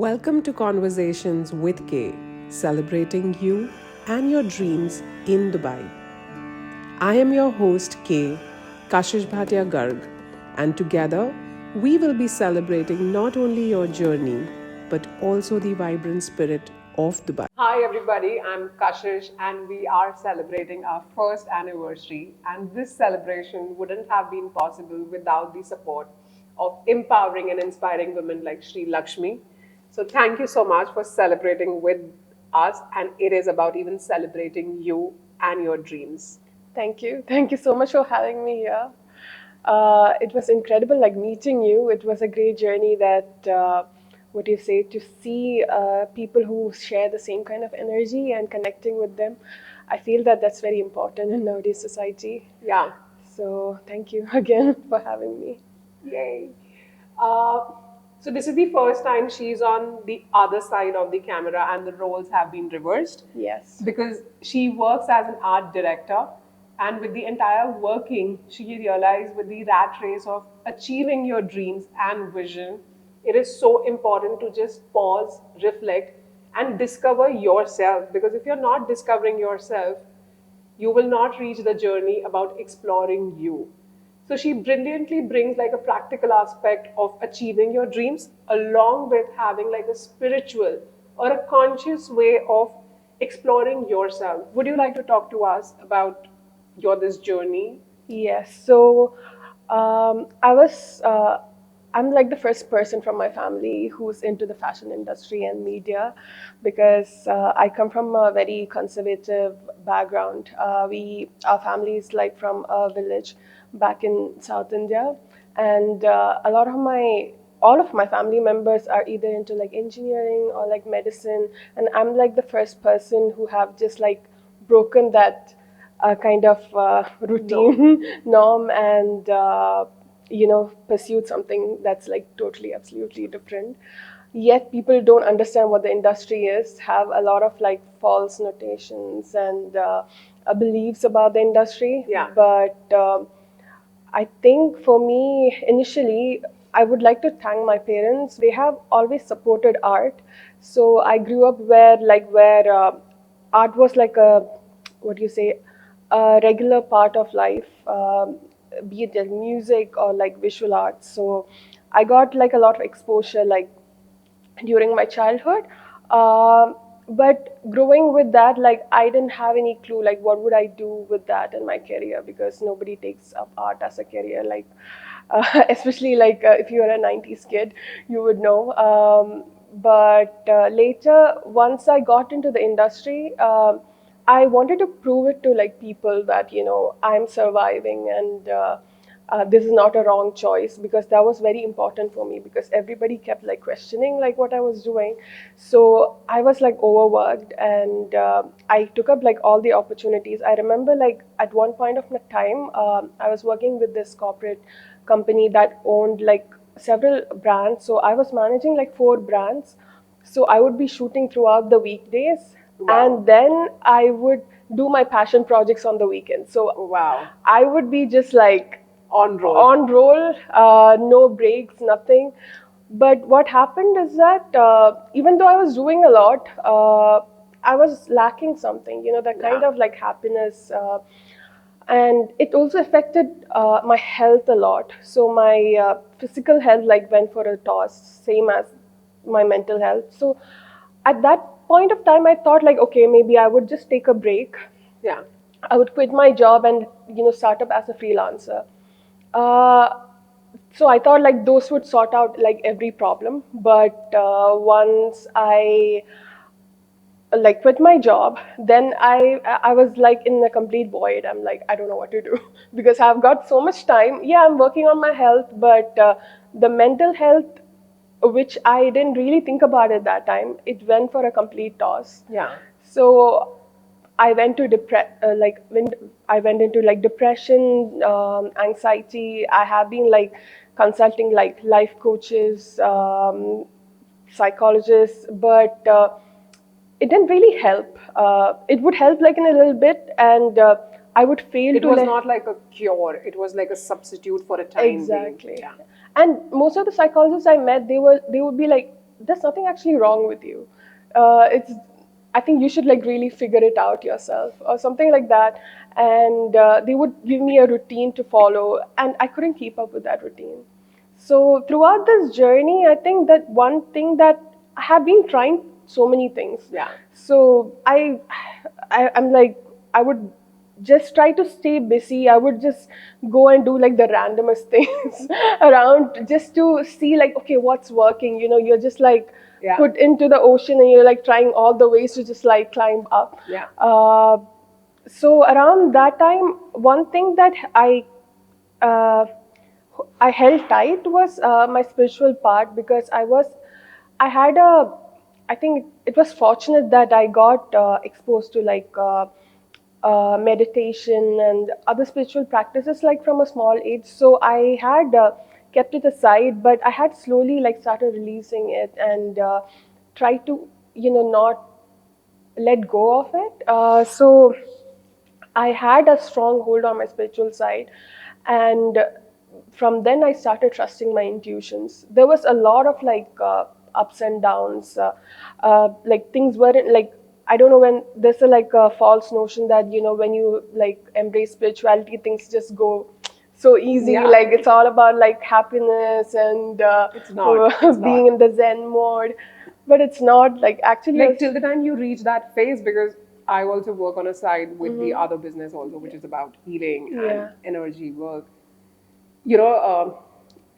Welcome to Conversations with Kay, celebrating you and your dreams in Dubai. I am your host Kay, Kashish Bhatia Garg, and together we will be celebrating not only your journey but also the vibrant spirit of Dubai. Hi everybody, I'm Kashish and we are celebrating our first anniversary, and this celebration wouldn't have been possible without the support of empowering and inspiring women like Sree Laksmy. So thank you so much for celebrating with us, and it is about even celebrating you and your dreams. Thank you. Thank you so much for having me here. It was incredible, like meeting you. It was a great journey that, what do you say, to see people who share the same kind of energy and connecting with them. I feel that that's very important in nowadays society. Yeah. So thank you again for having me. Yay. Uh, so this is the first time she's on the other side of the camera and the roles have been reversed. Yes. Because she works as an art director, and with the entire working, she realized with the rat race of achieving your dreams and vision, it is so important to just pause, reflect, and discover yourself. Because if you're not discovering yourself, you will not reach the journey about exploring you. So she brilliantly brings like a practical aspect of achieving your dreams along with having like a spiritual or a conscious way of exploring yourself. Would you like to talk to us about your this journey? Yes. So I was, I'm like the first person from my family who's into the fashion industry and media because I come from a very conservative background. Our family is like from a village back in South India, and all of my family members are either into like engineering or like medicine, and I'm like the first person who have just like broken that kind of routine norm and pursued something that's like totally absolutely different. Yet people don't understand what the industry is, have a lot of like false notations and beliefs about the industry. Yeah. But I think for me, initially, I would like to thank my parents. They have always supported art. So I grew up where art was like a, what do you say, a regular part of life, be it like music or like visual arts. So I got like a lot of exposure like during my childhood. But growing with that, like I didn't have any clue like what would I do with that in my career, because nobody takes up art as a career. Like especially like if you're a 90s kid, you would know. But later, once I got into the industry, I wanted to prove it to like people that I'm surviving, and this is not a wrong choice, because that was very important for me, because everybody kept like questioning like what I was doing. So I was like overworked, and I took up like all the opportunities. I remember like at one point of my time, I was working with this corporate company that owned like several brands. So I was managing like 4 brands. So I would be shooting throughout the weekdays. Wow. And then I would do my passion projects on the weekends. So Wow. I would be just like On roll. on roll, no breaks, nothing. But what happened is that even though I was doing a lot, I was lacking something, that kind of like happiness. And it also affected my health a lot. So my physical health like went for a toss, same as my mental health. So at that point of time, I thought like, okay, maybe I would just take a break. Yeah. I would quit my job and start up as a freelancer. Uh, so I thought like those would sort out like every problem. But once I like quit my job, then I was like in a complete void. I'm like, I don't know what to do because I've got so much time. Yeah, I'm working on my health, but the mental health, which I didn't really think about at that time, it went for a complete toss. Yeah. So I went to when I went into like depression, anxiety. I have been like consulting like life coaches, psychologists, but it didn't really help. It would help like in a little bit, and I would fail It to. was not like a cure. It was like a substitute for a time being. Exactly. Yeah. And most of the psychologists I met, they would be like there's nothing actually wrong with you. It's I think you should like really figure it out yourself or something like that. And they would give me a routine to follow, and I couldn't keep up with that routine. So throughout this journey, I think that one thing that I have been trying so many things. Yeah. So I'm like I would just try to stay busy. I would just go and do like the randomest things around just to see like okay what's working. You know, you're just like Yeah. put into the ocean and you're like trying all the ways to just like climb up. Yeah. So around that time, one thing that uh, I held tight was my spiritual part because I had a, I think it was fortunate that I got exposed to like meditation and other spiritual practices like from a small age. So I had kept it aside, but I had slowly like started releasing it and tried to, not let go of it. So I had a strong hold on my spiritual side, and from then I started trusting my intuitions. There was a lot of like ups and downs, like things weren't like I don't know when there's a like a false notion that when you like embrace spirituality, things just go so easy. Yeah. Like it's all about like happiness and It's not. It's being not. in the Zen mode, but it's not like actually. Like till the time you reach that phase, because I also work on a side with the other business also, which is about healing and Yeah. energy work.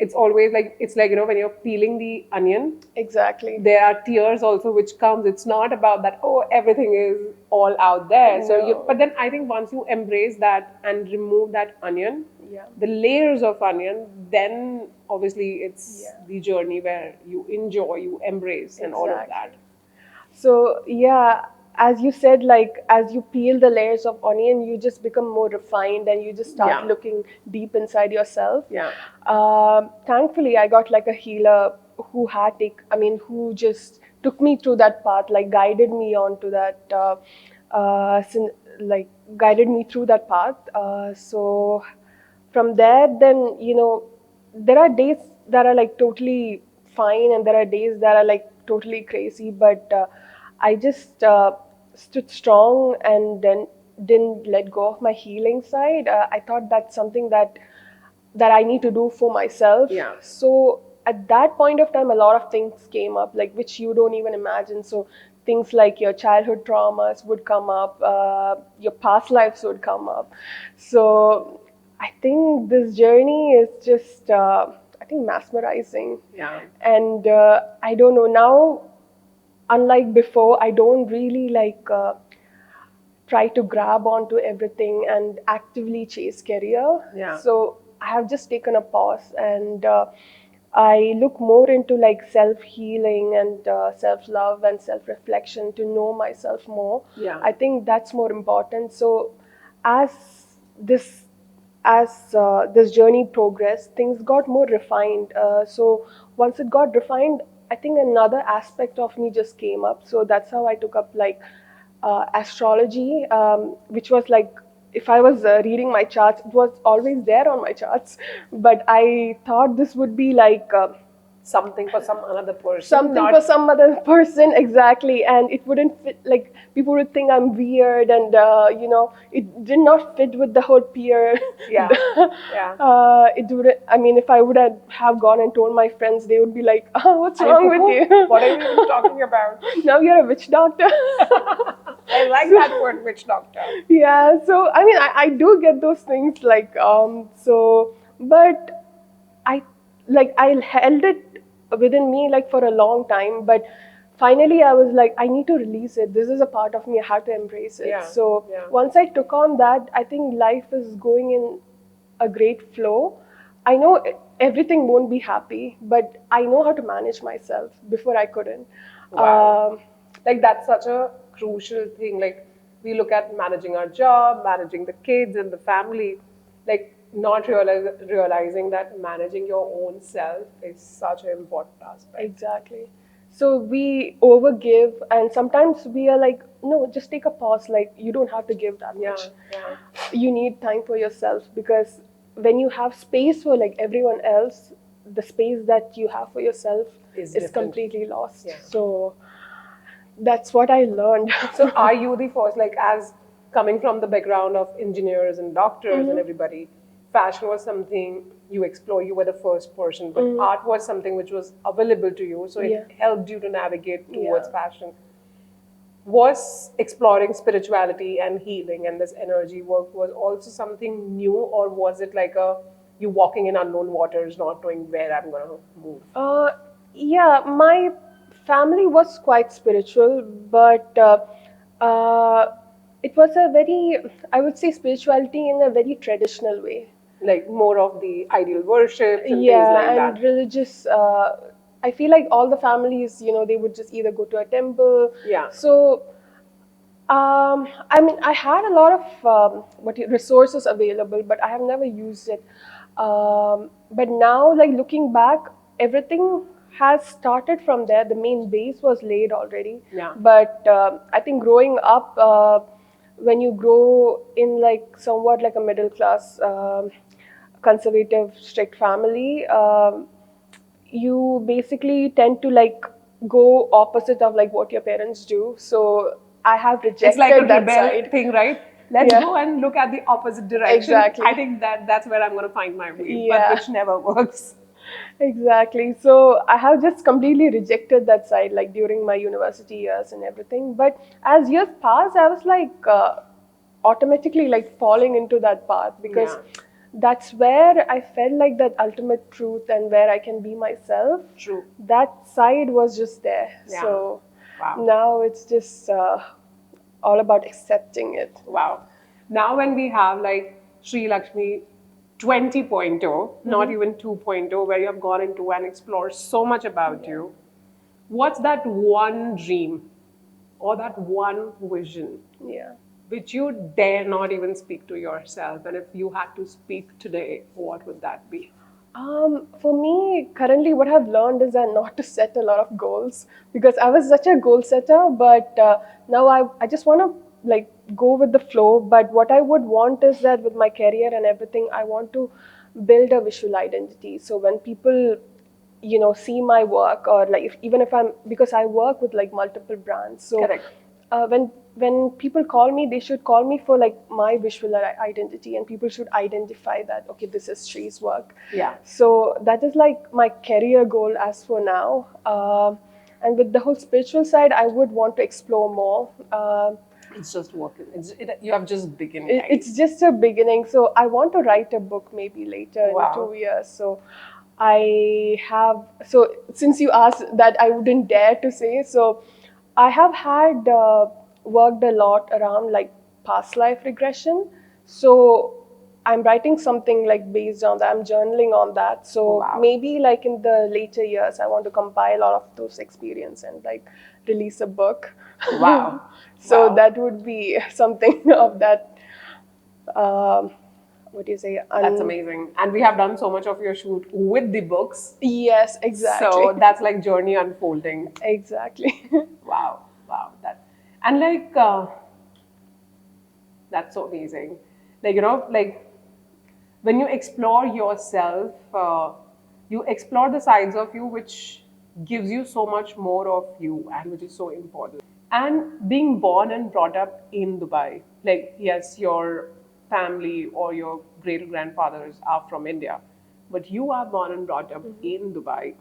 It's always like it's like when you're peeling the onion, Exactly. there are tears also which comes. It's not about that everything is all out there. So No. but then I think once you embrace that and remove that onion, Yeah. the layers of onion, then obviously it's Yeah. the journey where you enjoy, you embrace, and all of that. So yeah, as you said, like as you peel the layers of onion, you just become more refined and you just start Yeah. looking deep inside yourself. Yeah. Thankfully, I got like a healer who just took me through that path, like guided me onto that, like guided me through that path. So from there, then there are days that are like totally fine, and there are days that are like totally crazy. But I just stood strong and then didn't let go of my healing side. I thought that's something that I need to do for myself. Yeah. So at that point of time, a lot of things came up, like which you don't even imagine. So things like your childhood traumas would come up, your past lives would come up. So I think this journey is just, I think, mesmerizing. Yeah. And I don't know now. Unlike before, I don't really like try to grab onto everything and actively chase career. Yeah. So I have just taken a pause and I look more into like self healing and self love and self reflection to know myself more. Yeah. I think that's more important. So as this this journey progressed, things got more refined. So once it got refined, I think another aspect of me just came up. So that's how I took up like astrology, which was like if I was reading my charts, it was always there on my charts. But I thought this would be like Something for some another person. something for some other person, exactly, and it wouldn't fit. Like people would think I'm weird, and it did not fit with the whole peer. Yeah. Yeah. It would. I mean, if I would have gone and told my friends, they would be like, "Oh, what's wrong with you? What are you even talking about? Now you're a witch doctor." I like that word, witch doctor. Yeah, so I mean, I do get those things like but I held it within me like for a long time, but finally I was like, I need to release it. This is a part of me. I have to embrace it. Yeah, So yeah. once I took on that, I think life is going in a great flow. I know everything won't be happy, but I know how to manage myself. Before I couldn't. Wow. Like that's such a crucial thing. Like we look at managing our job, managing the kids and the family, like not realizing that managing your own self is such an important aspect. Exactly. So we overgive, and sometimes we are like, no, just take a pause. Like, you don't have to give that Yeah, much. yeah. You need time for yourself, because when you have space for like everyone else, the space that you have for yourself Is is different. completely lost. Yeah. So that's what I learned. So are you the first, like, as coming from the background of engineers and doctors and everybody, fashion was something you explore, you were the first person, but art was something which was available to you, so Yeah. it helped you to navigate towards Yeah. fashion. Was exploring spirituality and healing and this energy work was also something new, or was it like a you walking in unknown waters, not knowing where I'm going to move? Yeah, my family was quite spiritual, but it was a very, I would say, spirituality in a very traditional way. Like more of the ideal worships and things Yeah, like and that. religious. I feel like all the families, they would just either go to a temple. Yeah. So I mean, I had a lot of resources available, but I have never used it. But now, like looking back, everything has started from there. The main base was laid already. Yeah. But I think growing up, when you grow in like somewhat like a middle class, conservative, strict family, you basically tend to like go opposite of like what your parents do. So I have It's like a rejected that rebel side. thing, right? Let's Yeah. go and look at the opposite direction. Exactly. I think that's where I'm going to find my way, but Yeah. which never works. Exactly. So I have just completely rejected that side, like during my university years and everything. But as years passed, I was like automatically like falling into that path because Yeah. that's where I felt like that ultimate truth and where I can be myself. True. That side was just there. Yeah. So Wow. now it's just all about accepting it. Wow. Now when we have like Sree Lakshmy 20.0, not even 2.0, where you have gone into and explored so much about you, what's that one dream or that one vision Yeah. which you dare not even speak to yourself? And if you had to speak today, what would that be? For me, currently, what I've learned is that not to set a lot of goals because I was such a goal setter, but now I just want to like go with the flow. But what I would want is that with my career and everything, I want to build a visual identity. So when people see my work or like even if I'm because I work with like multiple brands, so Correct. when people call me, they should call me for like my visual identity, and people should identify that okay, this is Shree's work. Yeah. So that is like my career goal as for now. And with the whole spiritual side, I would want to explore more. It's just working. You have just begun. It's just a beginning. So I want to write a book maybe later Wow. in 2 years. So I have, so since you asked that I wouldn't dare to say, so I have had worked a lot around like past life regression. So I'm writing something like based on that. I'm journaling on that. So Wow. maybe like in the later years, I want to compile all of those experience and like release a book. Wow. So Wow. that would be something of that. What do you say? That's amazing. And we have done so much of your shoot with the books. Yes, exactly. So that's like journey unfolding. Exactly. Wow. Wow. And like that's so amazing. Like, like when you explore yourself, you explore the sides of you which gives you so much more of you and which is so important. And being born and brought up in Dubai, like, yes, your family or your great grandfathers are from India, but you are born and brought up in Dubai.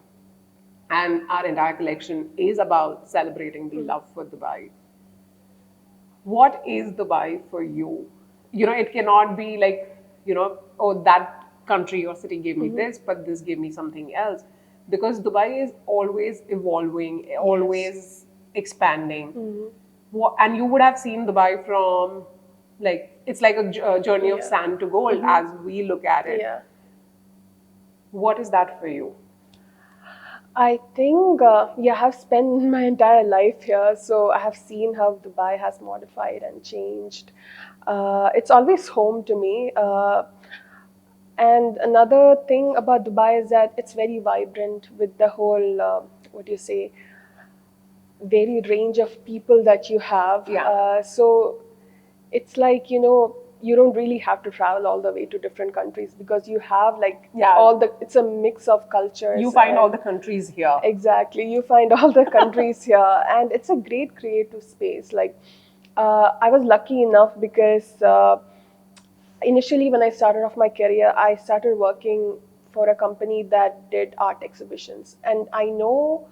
And our entire collection is about celebrating the love for Dubai. What is Dubai for you? It cannot be like, oh, that country or city gave me this, but this gave me something else. Because Dubai is always evolving, always expanding. And you would have seen Dubai from, like, it's like a journey of Yeah. sand to gold as we look at it. Yeah. What is that for you? I think, yeah, I have spent my entire life here, so I have seen how Dubai has modified and changed. It's always home to me. And another thing about Dubai is that it's very vibrant with the whole, what do you say, varied range of people that you have. Yeah. So it's like, you don't really have to travel all the way to different countries because you have like Yeah. it's a mix of cultures. You find all and- the countries here. Exactly. You find all the countries here, and it's a great creative space. Like, I was lucky enough because initially, when I started off my career, I started working for a company that did art exhibitions. And I know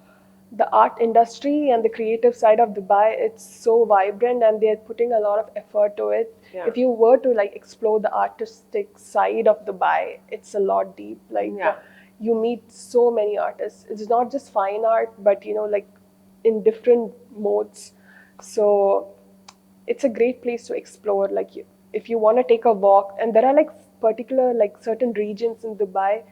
the art industry and the creative side of Dubai, it's so vibrant and they're putting a lot of effort to it. Yeah. If you were to like explore the artistic side of Dubai, it's a lot deep. Like, Yeah. you meet so many artists. It's not just fine art, but like in different modes. So it's a great place to explore. Like, if you want to take a walk, and there are like particular like certain regions in Dubai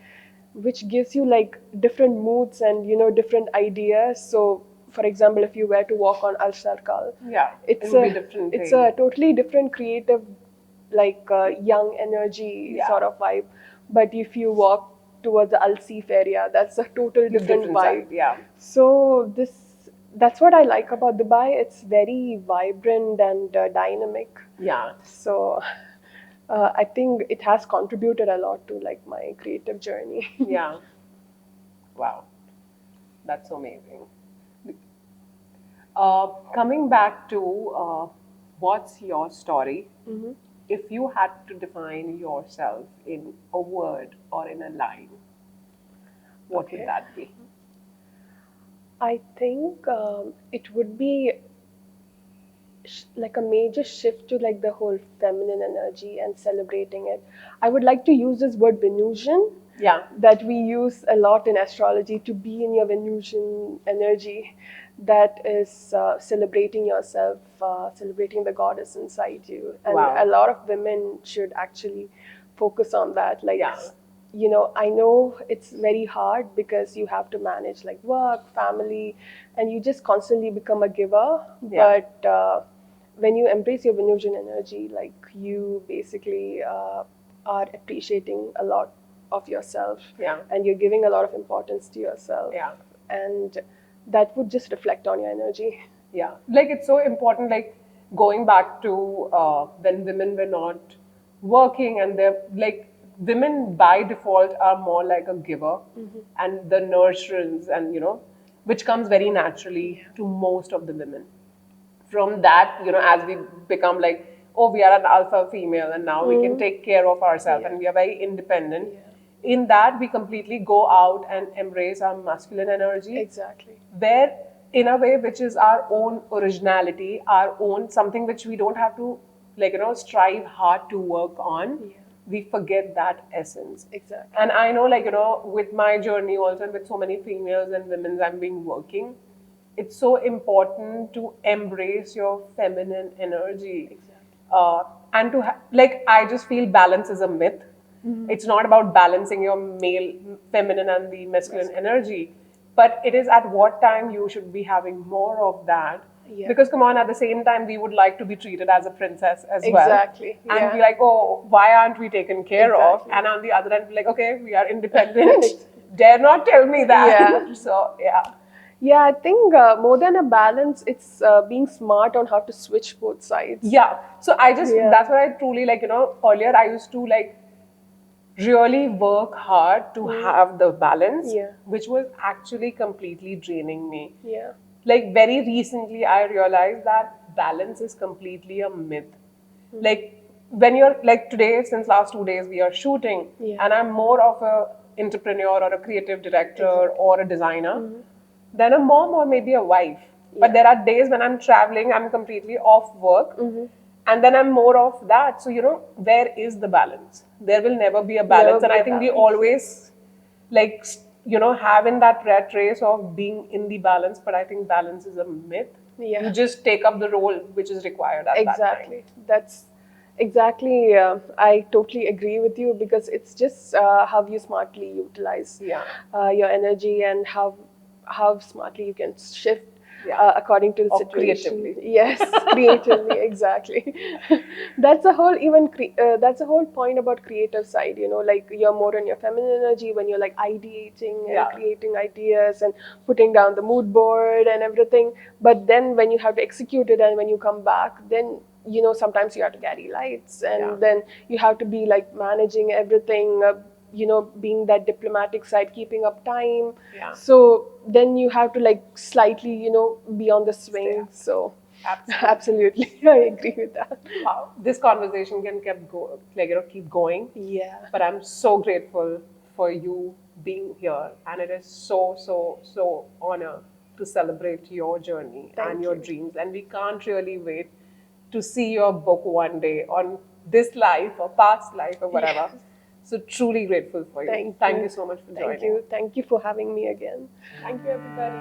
which gives you like different moods and different ideas. So for example, if you were to walk on Al Sarkal, Yeah. it's it would a be different it's thing. a totally different creative, like young energy Yeah. sort of vibe. But if you walk towards the Al Seef area, that's a total different vibe. side. Yeah. So that's what I like about Dubai. It's very vibrant and dynamic. Yeah. So I think it has contributed a lot to like my creative journey. Yeah. Wow. That's amazing. Coming back to what's your story? Mm-hmm. If you had to define yourself in a word or in a line, what Okay. would that be? I think it would be like a major shift to like the whole feminine energy and celebrating it. I would like to use this word Venusian Yeah. that we use a lot in astrology, to be in your Venusian energy. That is celebrating yourself, celebrating the goddess inside you. And Wow. a lot of women should actually focus on that. Like, Yeah. I know it's very hard because you have to manage like work, family, and you just constantly become a giver. Yeah. But when you embrace your Venusian energy, like, you basically are appreciating a lot of yourself. Yeah. And you're giving a lot of importance to yourself. Yeah. And that would just reflect on your energy. Yeah, like it's so important. Like going back to when women were not working, and they're like, women by default are more like a giver and the nurturance, and which comes very naturally to most of the women. From that, as we become like, oh, we are an alpha female, and now we can take care of ourselves, and we are very independent. In that, we completely go out and embrace our masculine energy. Exactly. Where, in a way, which is our own originality, our own something which we don't have to like strive hard to work on. We forget that essence. Exactly. And I know, like, with my journey also, and with so many females and women I've been working, it's so important to embrace your feminine energy. And to like, I just feel balance is a myth. It's not about balancing your male, feminine, and the masculine energy, but it is at what time you should be having more of that. Because come on, at the same time, we would like to be treated as a princess as well. Exactly. And be like, oh, why aren't we taken care of? Exactly. And on the other hand, be like, okay, we are independent. Dare not tell me that. Yeah. So, yeah. Yeah, I think more than a balance, it's being smart on how to switch both sides. Yeah. So I just, that's what I truly like, earlier I used to like really work hard to have the balance, which was actually completely draining me. Yeah. Like very recently, I realized that balance is completely a myth. Like when you're like today, since last 2 days, we are shooting, and I'm more of a entrepreneur or a creative director or a designer than a mom or maybe a wife. But there are days when I'm traveling, I'm completely off work, and then I'm more of that. So, where is the balance? There will never be a balance. And I think we always like, have in that rat race of being in the balance, but I think balance is a myth. You just take up the role which is required at that time. Exactly. That's exactly, I totally agree with you, because it's just how you smartly utilize your energy, and how smartly you can shift according to the situation. Creatively. Yes, creatively, exactly. That's a whole that's a whole point about creative side. Like, you're more in your feminine energy when you're like ideating and creating ideas and putting down the mood board and everything. But then when you have to execute it and when you come back, then sometimes you have to carry lights, and Yeah. then you have to be like managing everything, being that diplomatic side, keeping up time. Yeah. So then you have to like slightly, be on the swing. up. So Absolutely. absolutely, I agree with that. Wow. This conversation can keep going. Yeah. But I'm so grateful for you being here, and it is so honor to celebrate your journey Thank and your you. dreams. And we can't really wait to see your book one day on this life or past life or whatever. Yes. So truly grateful for you. Thank Thank you. you so much for Thank joining. you. Thank you for having me again. Thank you, everybody.